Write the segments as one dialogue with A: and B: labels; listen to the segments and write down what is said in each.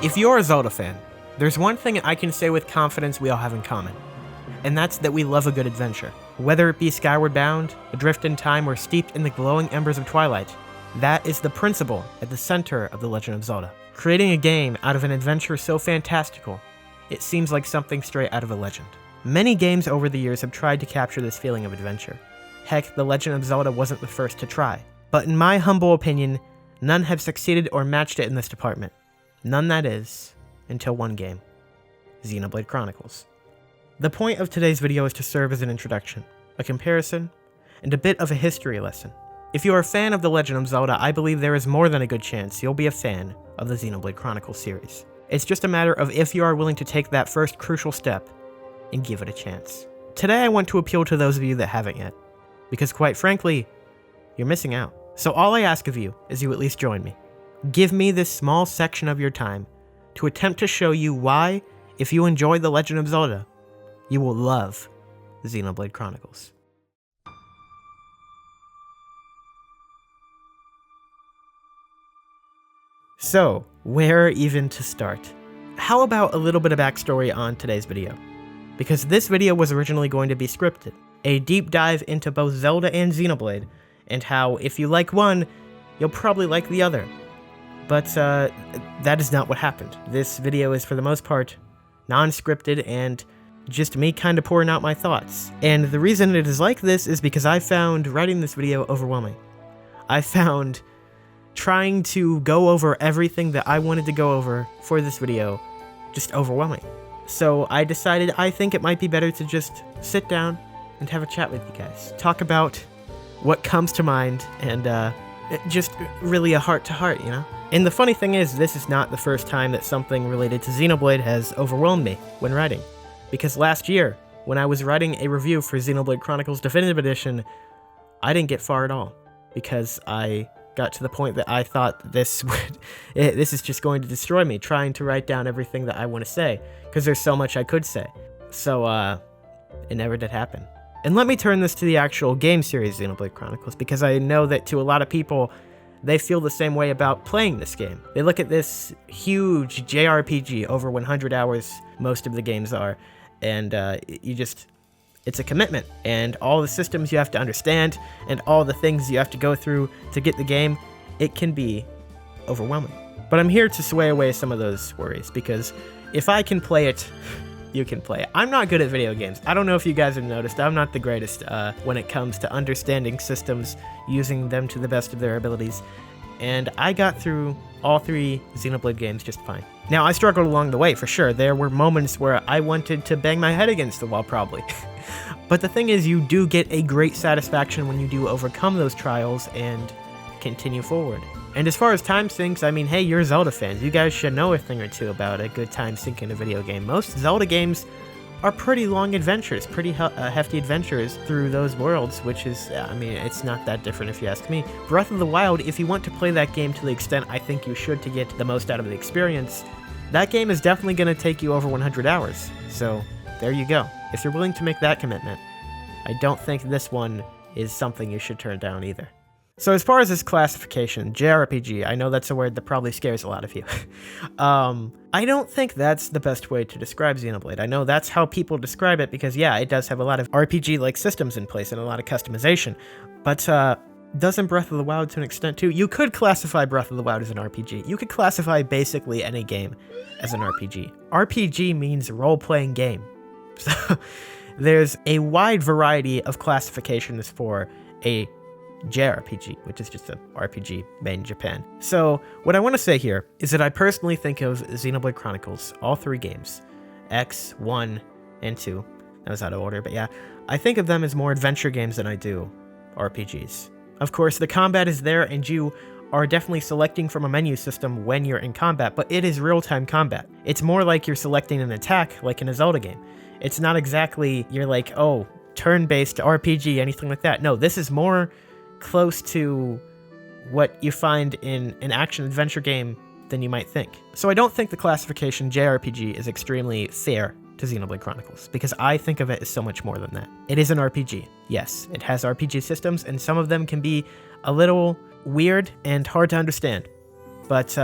A: If you're a Zelda fan, there's one thing I can say with confidence we all have in common, and that's that we love a good adventure. Whether it be Skyward Bound, Adrift in Time, or steeped in the glowing embers of Twilight, that is the principle at the center of The Legend of Zelda. Creating a game out of an adventure so fantastical, it seems like something straight out of a legend. Many games over the years have tried to capture this feeling of adventure. Heck, The Legend of Zelda wasn't the first to try. But in my humble opinion, none have succeeded or matched it in this department. None, that is, until one game. Xenoblade Chronicles. The point of today's video is to serve as an introduction, a comparison, and a bit of a history lesson. If you're a fan of The Legend of Zelda, I believe there is more than a good chance you'll be a fan of the Xenoblade Chronicles series. It's just a matter of if you are willing to take that first crucial step and give it a chance. Today I want to appeal to those of you that haven't yet, because quite frankly, you're missing out. So all I ask of you is you at least join me. Give me this small section of your time to attempt to show you why, if you enjoy The Legend of Zelda, you will love Xenoblade Chronicles. So, where even to start? How about a little bit of backstory on today's video? Because this video was originally going to be scripted. A deep dive into both Zelda and Xenoblade, and how if you like one, you'll probably like the other. But that is not what happened. This video is for the most part non-scripted and just me kind of pouring out my thoughts. And the reason it is like this is because I found writing this video overwhelming. I found trying to go over everything that I wanted to go over for this video just overwhelming. So I decided I think it might be better to just sit down and have a chat with you guys. Talk about what comes to mind and just really a heart-to-heart, you know? And the funny thing is, this is not the first time that something related to Xenoblade has overwhelmed me when writing. Because last year, when I was writing a review for Xenoblade Chronicles Definitive Edition, I didn't get far at all. Because I got to the point that I thought this is just going to destroy me, trying to write down everything that I want to say. Because there's so much I could say. So, it never did happen. And let me turn this to the actual game series Xenoblade Chronicles, because I know that to a lot of people, they feel the same way about playing this game. They look at this huge JRPG, over 100 hours most of the games are, and it's a commitment, and all the systems you have to understand, and all the things you have to go through to get the game, it can be overwhelming. But I'm here to sway away some of those worries, because if I can play it, you can play it. I'm not good at video games. I don't know if you guys have noticed, I'm not the greatest when it comes to understanding systems, using them to the best of their abilities, and I got through all 3 Xenoblade games just fine. Now, I struggled along the way, for sure. There were moments where I wanted to bang my head against the wall, probably. But the thing is, you do get a great satisfaction when you do overcome those trials and continue forward. And as far as time sinks, I mean, hey, you're Zelda fans. You guys should know a thing or two about a good time sink in a video game. Most Zelda games are pretty long adventures, pretty hefty adventures through those worlds, which is, I mean, it's not that different if you ask me. Breath of the Wild, if you want to play that game to the extent I think you should to get the most out of the experience, that game is definitely going to take you over 100 hours. So, there you go. If you're willing to make that commitment, I don't think this one is something you should turn down either. So as far as this classification, JRPG, I know that's a word that probably scares a lot of you. I don't think that's the best way to describe Xenoblade. I know that's how people describe it because, yeah, it does have a lot of RPG-like systems in place and a lot of customization. But doesn't Breath of the Wild to an extent too? You could classify Breath of the Wild as an RPG. You could classify basically any game as an RPG. RPG means role-playing game. So there's a wide variety of classifications for a JRPG, which is just an RPG made in Japan. So what I want to say here is that I personally think of Xenoblade Chronicles, all 3 games, X, 1, and 2. That was out of order, but yeah. I think of them as more adventure games than I do RPGs. Of course, the combat is there, and you are definitely selecting from a menu system when you're in combat, but it is real-time combat. It's more like you're selecting an attack, like in a Zelda game. It's not exactly, you're like, oh, turn-based RPG, anything like that. No, this is more close to what you find in an action-adventure game than you might think. So I don't think the classification JRPG is extremely fair to Xenoblade Chronicles, because I think of it as so much more than that. It is an RPG. Yes, it has RPG systems, and some of them can be a little weird and hard to understand. But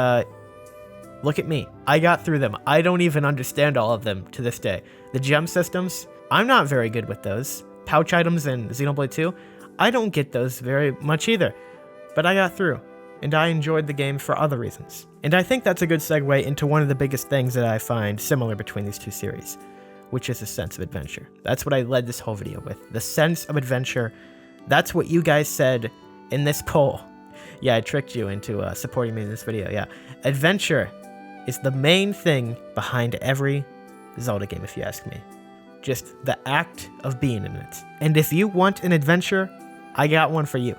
A: Look at me. I got through them. I don't even understand all of them to this day. The gem systems, I'm not very good with those. Pouch items in Xenoblade 2, I don't get those very much either. But I got through, and I enjoyed the game for other reasons. And I think that's a good segue into one of the biggest things that I find similar between these two series, which is a sense of adventure. That's what I led this whole video with. The sense of adventure. That's what you guys said in this poll. Yeah, I tricked you into supporting me in this video, yeah. Adventure is the main thing behind every Zelda game, if you ask me. Just the act of being in it. And if you want an adventure, I got one for you.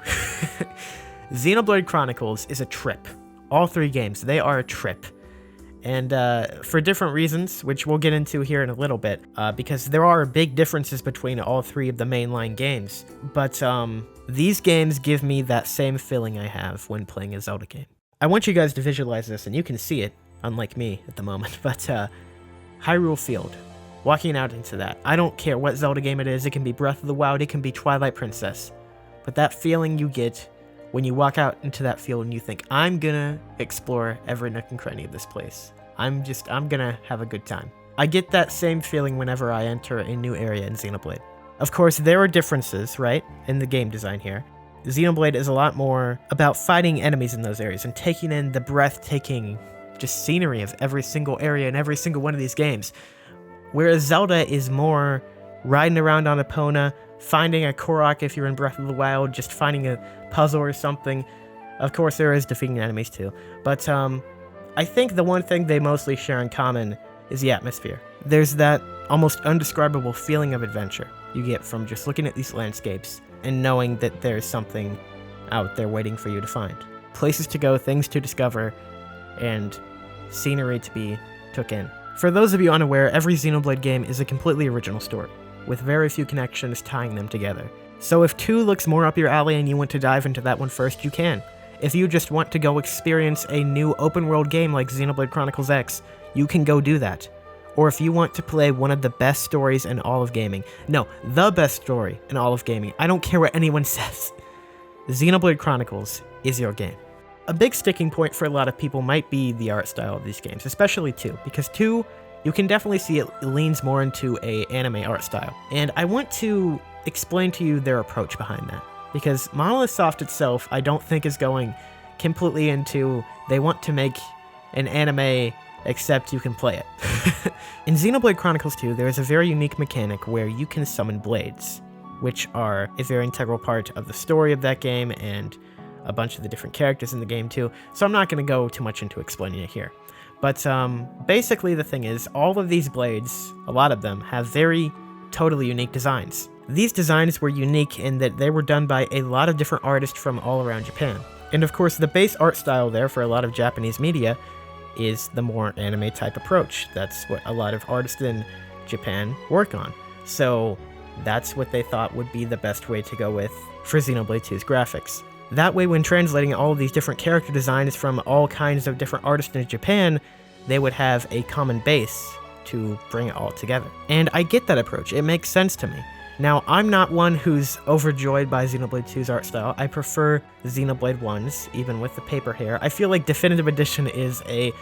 A: Xenoblade Chronicles is a trip. All 3 games, they are a trip. And for different reasons, which we'll get into here in a little bit, because there are big differences between all 3 of the mainline games. But these games give me that same feeling I have when playing a Zelda game. I want you guys to visualize this, and you can see it, unlike me at the moment, but Hyrule Field. Walking out into that. I don't care what Zelda game it is. It can be Breath of the Wild, it can be Twilight Princess. But that feeling you get when you walk out into that field and you think, I'm gonna explore every nook and cranny of this place. I'm gonna have a good time. I get that same feeling whenever I enter a new area in Xenoblade. Of course, there are differences, right, in the game design here. Xenoblade is a lot more about fighting enemies in those areas and taking in the breathtaking just scenery of every single area in every single one of these games. Whereas Zelda is more riding around on Epona, finding a Korok if you're in Breath of the Wild, just finding a puzzle or something. Of course, there is defeating enemies too. But I think the one thing they mostly share in common is the atmosphere. There's that almost undescribable feeling of adventure you get from just looking at these landscapes and knowing that there's something out there waiting for you to find. Places to go, things to discover, and scenery to be took in. For those of you unaware, every Xenoblade game is a completely original story, with very few connections tying them together. So if 2 looks more up your alley and you want to dive into that one first, you can. If you just want to go experience a new open world game like Xenoblade Chronicles X, you can go do that. Or if you want to play one of the best stories in all of gaming, no, the best story in all of gaming, I don't care what anyone says, Xenoblade Chronicles is your game. A big sticking point for a lot of people might be the art style of these games, especially 2, because 2, you can definitely see it leans more into a anime art style. And I want to explain to you their approach behind that, because Monolith Soft itself, I don't think is going completely into, they want to make an anime except you can play it. In Xenoblade Chronicles 2, there is a very unique mechanic where you can summon blades, which are a very integral part of the story of that game and a bunch of the different characters in the game too, so I'm not going to go too much into explaining it here. But basically the thing is, all of these blades, a lot of them, have very totally unique designs. These designs were unique in that they were done by a lot of different artists from all around Japan. And of course, the base art style there for a lot of Japanese media is the more anime type approach. That's what a lot of artists in Japan work on. So that's what they thought would be the best way to go with for Xenoblade 2's graphics. That way, when translating all of these different character designs from all kinds of different artists in Japan, they would have a common base to bring it all together. And I get that approach. It makes sense to me. Now, I'm not one who's overjoyed by Xenoblade 2's art style. I prefer Xenoblade 1's, even with the paper hair. I feel like Definitive Edition is a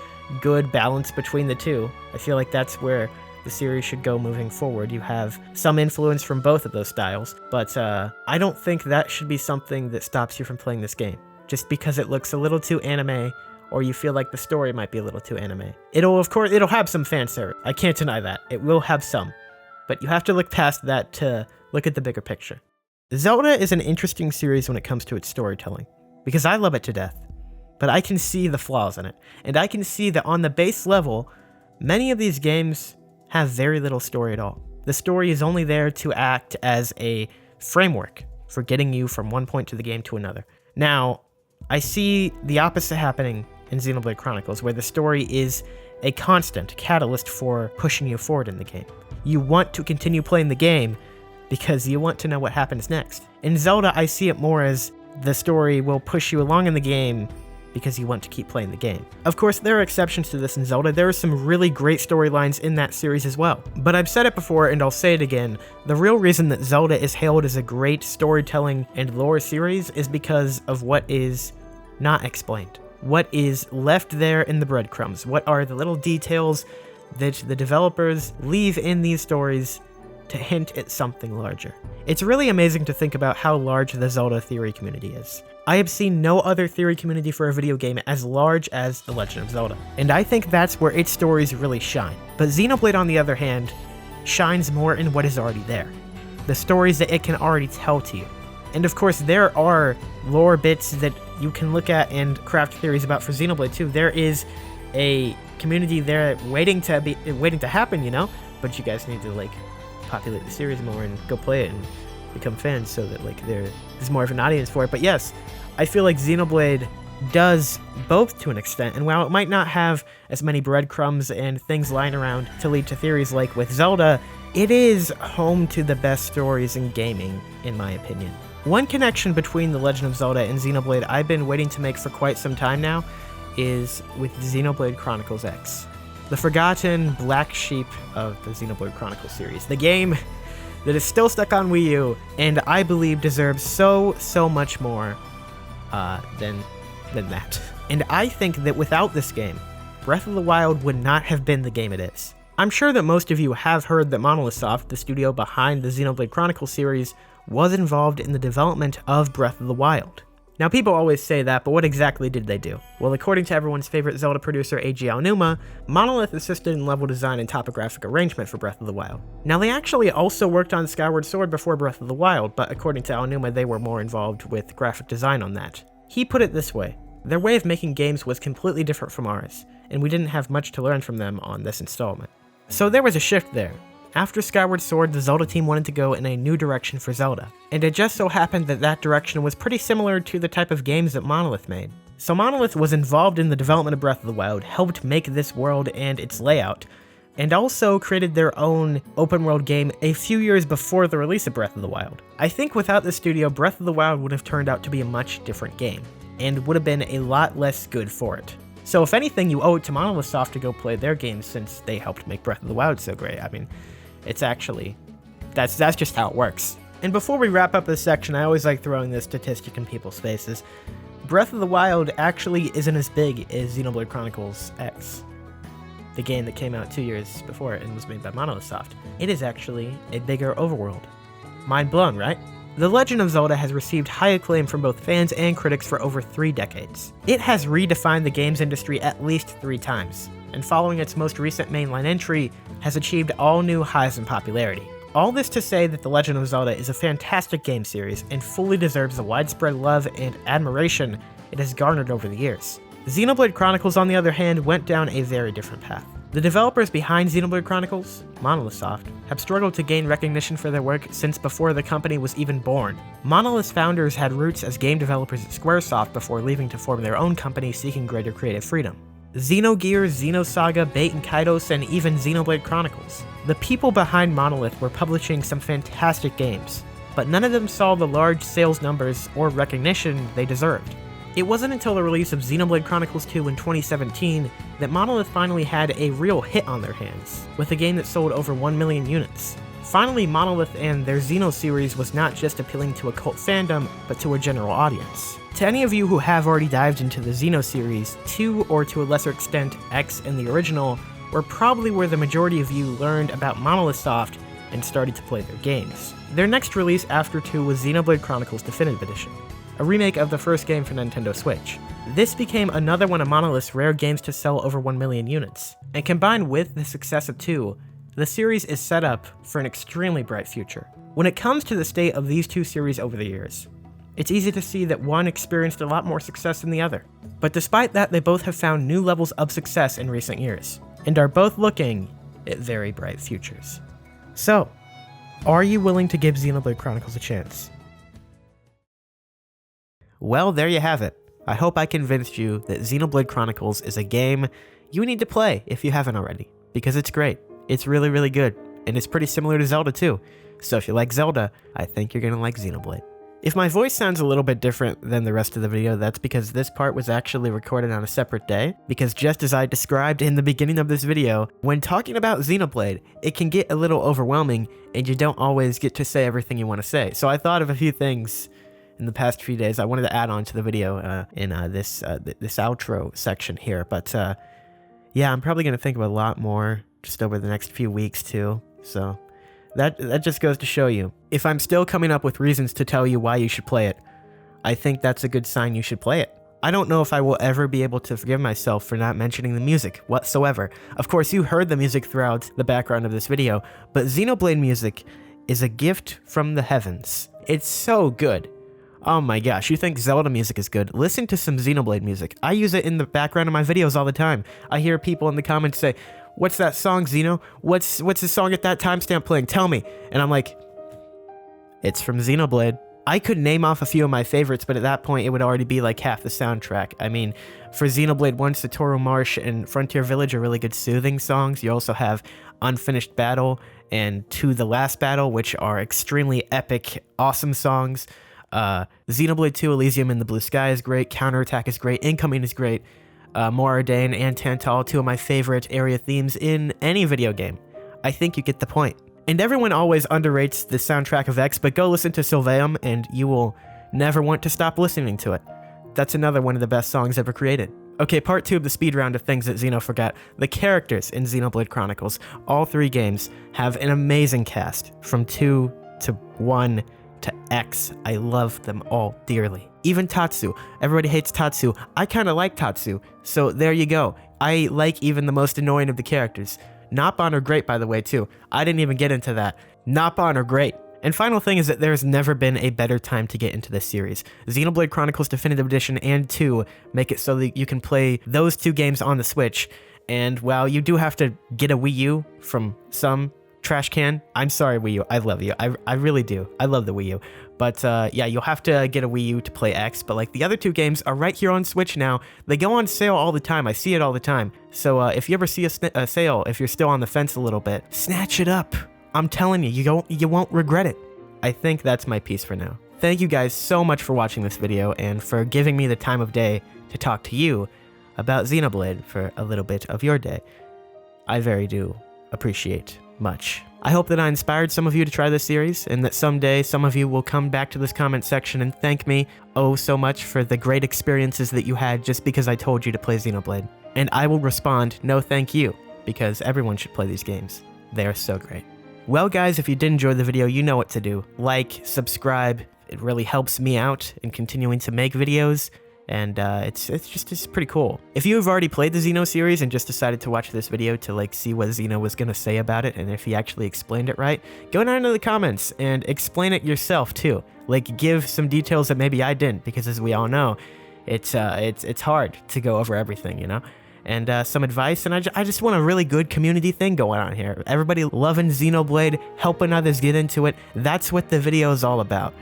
A: good balance between the two. I feel like that's where the series should go moving forward. You have some influence from both of those styles, but I don't think that should be something that stops you from playing this game, just because it looks a little too anime, or you feel like the story might be a little too anime. It'll have some fan service. I can't deny that. It will have some, but you have to look past that to look at the bigger picture. Zelda is an interesting series when it comes to its storytelling, because I love it to death, but I can see the flaws in it, and I can see that on the base level, many of these games have very little story at all. The story is only there to act as a framework for getting you from one point to the game to another. Now, I see the opposite happening in Xenoblade Chronicles, where the story is a constant catalyst for pushing you forward in the game. You want to continue playing the game because you want to know what happens next. In Zelda, I see it more as the story will push you along in the game because you want to keep playing the game. Of course, there are exceptions to this in Zelda. There are some really great storylines in that series as well. But I've said it before, and I'll say it again, the real reason that Zelda is hailed as a great storytelling and lore series is because of what is not explained. what is left there in the breadcrumbs. What are the little details that the developers leave in these stories to hint at something larger. It's really amazing to think about how large the Zelda theory community is. I have seen no other theory community for a video game as large as The Legend of Zelda, and I think that's where its stories really shine. But Xenoblade, on the other hand, shines more in what is already there. The stories that it can already tell to you. And of course, there are lore bits that you can look at and craft theories about for Xenoblade too. There is a community there waiting to happen, you know? But you guys need to, like, populate the series more and go play it and become fans so that, like, there's more of an audience for it. But yes, I feel like Xenoblade does both to an extent, and while it might not have as many breadcrumbs and things lying around to lead to theories like with Zelda, it is home to the best stories in gaming, in my opinion. One connection between The Legend of Zelda and Xenoblade I've been waiting to make for quite some time now is with Xenoblade Chronicles X, the forgotten black sheep of the Xenoblade Chronicles series, the game that is still stuck on Wii U, and I believe deserves so much more than that. And I think that without this game, Breath of the Wild would not have been the game it is. I'm sure that most of you have heard that Monolith Soft, the studio behind the Xenoblade Chronicles series, was involved in the development of Breath of the Wild. Now, people always say that, but what exactly did they do? Well, according to everyone's favorite Zelda producer, Eiji Aonuma, Monolith assisted in level design and topographic arrangement for Breath of the Wild. Now, they actually also worked on Skyward Sword before Breath of the Wild, but according to Aonuma, they were more involved with graphic design on that. He put it this way: their way of making games was completely different from ours, and we didn't have much to learn from them on this installment. So there was a shift there. After Skyward Sword, the Zelda team wanted to go in a new direction for Zelda, and it just so happened that that direction was pretty similar to the type of games that Monolith made. So Monolith was involved in the development of Breath of the Wild, helped make this world and its layout, and also created their own open world game a few years before the release of Breath of the Wild. I think without the studio, Breath of the Wild would have turned out to be a much different game, and would have been a lot less good for it. So if anything, you owe it to Monolith Soft to go play their games since they helped make Breath of the Wild so great. I mean, it's actually, that's just how it works. And before we wrap up this section, I always like throwing this statistic in people's faces. Breath of the Wild actually isn't as big as Xenoblade Chronicles X, the game that came out 2 years before it and was made by Monolith Soft. It is actually a bigger overworld. Mind blown, right? The Legend of Zelda has received high acclaim from both fans and critics for over 3 decades. It has redefined the games industry at least 3 times, and following its most recent mainline entry, has achieved all new highs in popularity. All this to say that The Legend of Zelda is a fantastic game series and fully deserves the widespread love and admiration it has garnered over the years. Xenoblade Chronicles, on the other hand, went down a very different path. The developers behind Xenoblade Chronicles, Monolith Soft, have struggled to gain recognition for their work since before the company was even born. Monolith's founders had roots as game developers at Squaresoft before leaving to form their own company seeking greater creative freedom. Xenogears, Xenosaga, Bait and Kaitos, and even Xenoblade Chronicles. The people behind Monolith were publishing some fantastic games, but none of them saw the large sales numbers or recognition they deserved. It wasn't until the release of Xenoblade Chronicles 2 in 2017 that Monolith finally had a real hit on their hands, with a game that sold over 1 million units. Finally, Monolith and their Xeno series was not just appealing to a cult fandom, but to a general audience. To any of you who have already dived into the Xeno series, 2 or to a lesser extent X and the original, were probably where the majority of you learned about Monolith Soft and started to play their games. Their next release after 2 was Xenoblade Chronicles Definitive Edition, a remake of the first game for Nintendo Switch. This became another one of Monolith's rare games to sell over 1 million units, and combined with the success of 2, the series is set up for an extremely bright future. When it comes to the state of these 2 series over the years, it's easy to see that one experienced a lot more success than the other. But despite that, they both have found new levels of success in recent years, and are both looking at very bright futures. So, are you willing to give Xenoblade Chronicles a chance? Well, there you have it. I hope I convinced you that Xenoblade Chronicles is a game you need to play if you haven't already, because it's great. It's really, really good, and it's pretty similar to Zelda too. So if you like Zelda, I think you're gonna like Xenoblade. If my voice sounds a little bit different than the rest of the video, that's because this part was actually recorded on a separate day, because just as I described in the beginning of this video, when talking about Xenoblade, it can get a little overwhelming, and you don't always get to say everything you want to say. So I thought of a few things in the past few days. I wanted to add on to the video in this outro section here. But yeah, I'm probably going to think of a lot more just over the next few weeks too. So that just goes to show you. If I'm still coming up with reasons to tell you why you should play it, I think that's a good sign you should play it. I don't know if I will ever be able to forgive myself for not mentioning the music whatsoever. Of course, you heard the music throughout the background of this video, but Xenoblade music is a gift from the heavens. It's so good. Oh my gosh, you think Zelda music is good? Listen to some Xenoblade music. I use it in the background of my videos all the time. I hear people in the comments say, "What's that song, Xeno? What's the song at that timestamp playing? Tell me." And I'm like, it's from Xenoblade. I could name off a few of my favorites, but at that point, it would already be like half the soundtrack. I mean, for Xenoblade 1, Satoru Marsh and Frontier Village are really good soothing songs. You also have Unfinished Battle and To the Last Battle, which are extremely epic, awesome songs. Xenoblade 2, Elysium in the Blue Sky is great. Counterattack is great. Incoming is great. Moradane and Tantal, two of my favorite area themes in any video game. I think you get the point. And everyone always underrates the soundtrack of X, but go listen to Sylveum and you will never want to stop listening to it. That's another one of the best songs ever created. Okay, part 2 of the speed round of things that Xeno forgot. The characters in Xenoblade Chronicles. All 3 games have an amazing cast. From 2 to 1 to X. I love them all dearly. Even Tatsu. Everybody hates Tatsu. I kind of like Tatsu. So there you go. I like even the most annoying of the characters. Nopon are great, by the way, too. I didn't even get into that. Nopon are great. And final thing is that there's never been a better time to get into this series. Xenoblade Chronicles Definitive Edition and 2 make it so that you can play those 2 games on the Switch. And while you do have to get a Wii U from some trash can, I'm sorry, Wii U, I love you. I really do. I love the Wii U. But yeah, you'll have to get a Wii U to play X, but like the other 2 games are right here on Switch now. They go on sale all the time. I see it all the time. So if you ever see a sale, if you're still on the fence a little bit, snatch it up. I'm telling you, you won't regret it. I think that's my piece for now. Thank you guys so much for watching this video and for giving me the time of day to talk to you about Xenoblade for a little bit of your day. I very do appreciate much. I hope that I inspired some of you to try this series, and that someday some of you will come back to this comment section and thank me oh so much for the great experiences that you had just because I told you to play Xenoblade. And I will respond, no thank you, because everyone should play these games. They are so great. Well guys, if you did enjoy the video, you know what to do. Like, subscribe, it really helps me out in continuing to make videos. And it's pretty cool. If you have already played the Xeno series and just decided to watch this video to like see what Xeno was gonna say about it and if he actually explained it right, go down into the comments and explain it yourself too. Like give some details that maybe I didn't, because as we all know, it's hard to go over everything, you know? And some advice, and I just want a really good community thing going on here. Everybody loving Xenoblade, helping others get into it. That's what the video is all about.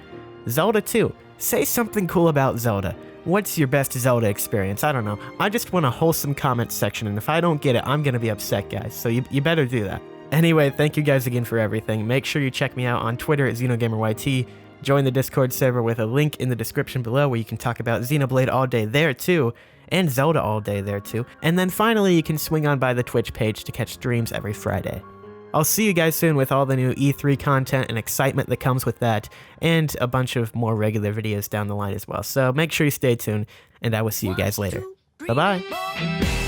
A: Zelda too. Say something cool about Zelda. What's your best Zelda experience? I don't know. I just want a wholesome comment section, and if I don't get it, I'm gonna be upset, guys. So you better do that. Anyway, thank you guys again for everything. Make sure you check me out on Twitter at XenogamerYT. Join the Discord server with a link in the description below where you can talk about Xenoblade all day there too, and Zelda all day there too. And then finally, you can swing on by the Twitch page to catch streams every Friday. I'll see you guys soon with all the new E3 content and excitement that comes with that, and a bunch of more regular videos down the line as well. So make sure you stay tuned, and I will see you guys later. Bye-bye.